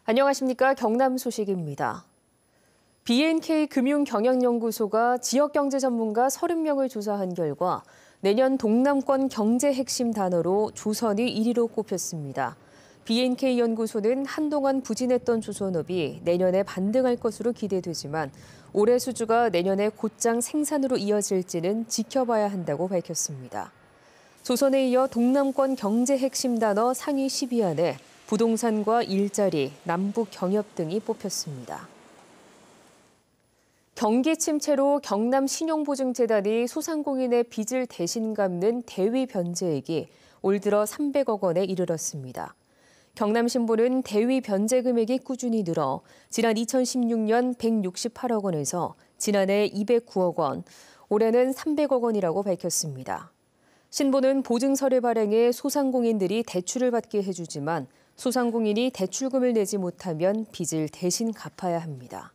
안녕하십니까. 경남 소식입니다. B&K 금융경영연구소가 지역경제 전문가 30명을 조사한 결과 내년 동남권 경제 핵심 단어로 조선이 1위로 꼽혔습니다. B&K 연구소는 한동안 부진했던 조선업이 내년에 반등할 것으로 기대되지만 올해 수주가 내년에 곧장 생산으로 이어질지는 지켜봐야 한다고 밝혔습니다. 조선에 이어 동남권 경제 핵심 단어 상위 10위 안에 부동산과 일자리, 남북 경협 등이 뽑혔습니다. 경기 침체로 경남신용보증재단이 소상공인의 빚을 대신 갚는 대위 변제액이 올 들어 300억 원에 이르렀습니다. 경남신보는 대위 변제 금액이 꾸준히 늘어 지난 2016년 168억 원에서 지난해 209억 원, 올해는 300억 원이라고 밝혔습니다. 신보는 보증서를 발행해 소상공인들이 대출을 받게 해주지만 소상공인이 대출금을 내지 못하면 빚을 대신 갚아야 합니다.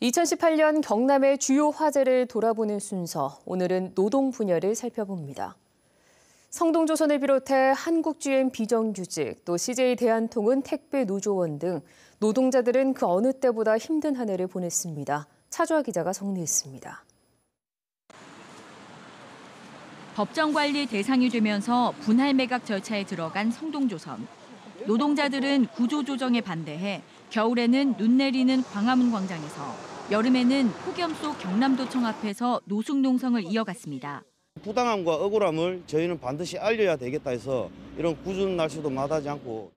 (2018년) 경남의 주요 화제를 돌아보는 순서, 오늘은 노동 분야를 살펴봅니다. 성동조선을 비롯해 한국-GM 비정규직, 또 CJ 대한통운 택배노조원 등 노동자들은 그 어느 때보다 힘든 한 해를 보냈습니다. 차주아 기자가 정리했습니다. 법정 관리 대상이 되면서 분할 매각 절차에 들어간 성동조선. 노동자들은 구조조정에 반대해 겨울에는 눈 내리는 광화문 광장에서, 여름에는 폭염 속 경남도청 앞에서 노숙농성을 이어갔습니다. 부당함과 억울함을 저희는 반드시 알려야 되겠다 해서 이런 굳은 날씨도 마다하지 않고.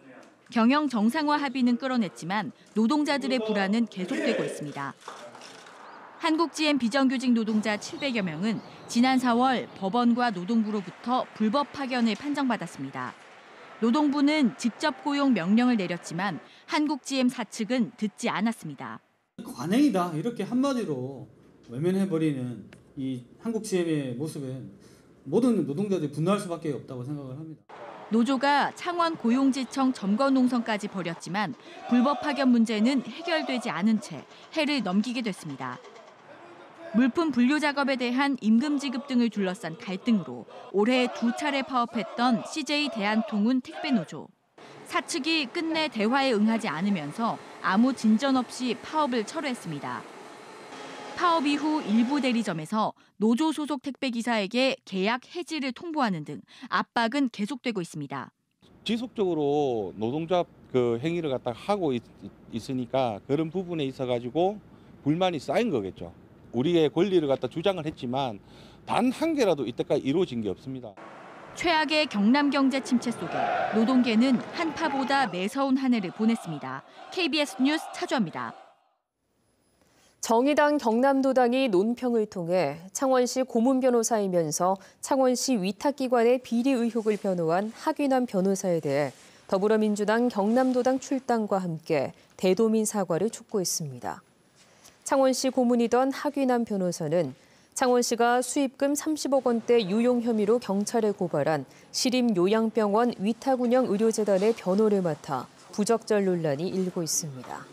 경영 정상화 합의는 끌어냈지만 노동자들의 불안은 계속되고 있습니다. 한국-GM 비정규직 노동자 700여 명은 지난 4월 법원과 노동부로부터 불법 파견을 판정받았습니다. 노동부는 직접 고용 명령을 내렸지만 한국-GM 사측은 듣지 않았습니다. 관행이다, 이렇게 한마디로 외면해버리는 이 한국-GM의 모습에 모든 노동자들이 분노할 수밖에 없다고 생각을 합니다. 노조가 창원 고용지청 점거 농성까지 벌였지만 불법 파견 문제는 해결되지 않은 채 해를 넘기게 됐습니다. 물품 분류 작업에 대한 임금 지급 등을 둘러싼 갈등으로 올해 2차례 파업했던 CJ 대한통운 택배노조. 사측이 끝내 대화에 응하지 않으면서 아무 진전 없이 파업을 철회했습니다. 파업 이후 일부 대리점에서 노조 소속 택배기사에게 계약 해지를 통보하는 등 압박은 계속되고 있습니다. 지속적으로 노동자 행위를 하고 있으니까 그런 부분에 있어가지고 불만이 쌓인 거겠죠. 우리의 권리를 주장을 했지만 단 한 개라도 이때까지 이루어진 게 없습니다. 최악의 경남 경제 침체 속에 노동계는 한파보다 매서운 한 해를 보냈습니다. KBS 뉴스 차주아입니다. 정의당 경남도당이 논평을 통해 창원시 고문 변호사이면서 창원시 위탁기관의 비리 의혹을 변호한 하귀남 변호사에 대해 더불어민주당 경남도당 출당과 함께 대도민 사과를 촉구했습니다. 창원시 고문이던 하귀남 변호사는 창원시가 수입금 30억 원대 유용 혐의로 경찰에 고발한 시립요양병원 위탁운영 의료재단의 변호를 맡아 부적절 논란이 일고 있습니다.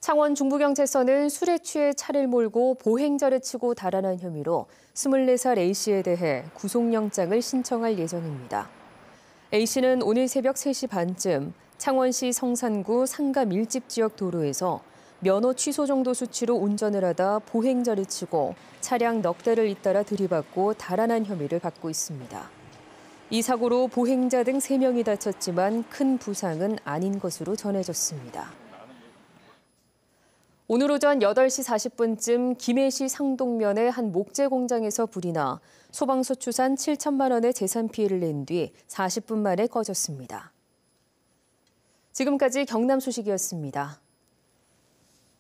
창원 중부경찰서는 술에 취해 차를 몰고 보행자를 치고 달아난 혐의로 24살 A씨에 대해 구속영장을 신청할 예정입니다. A씨는 오늘 새벽 3시 반쯤 창원시 성산구 상가 밀집 지역 도로에서 면허 취소 정도 수치로 운전을 하다 보행자를 치고 차량 넉 대를 잇따라 들이받고 달아난 혐의를 받고 있습니다. 이 사고로 보행자 등 3명이 다쳤지만 큰 부상은 아닌 것으로 전해졌습니다. 오늘 오전 8시 40분쯤 김해시 상동면의 한 목재 공장에서 불이 나 소방서 추산 7천만 원의 재산 피해를 낸 뒤 40분 만에 꺼졌습니다. 지금까지 경남 소식이었습니다.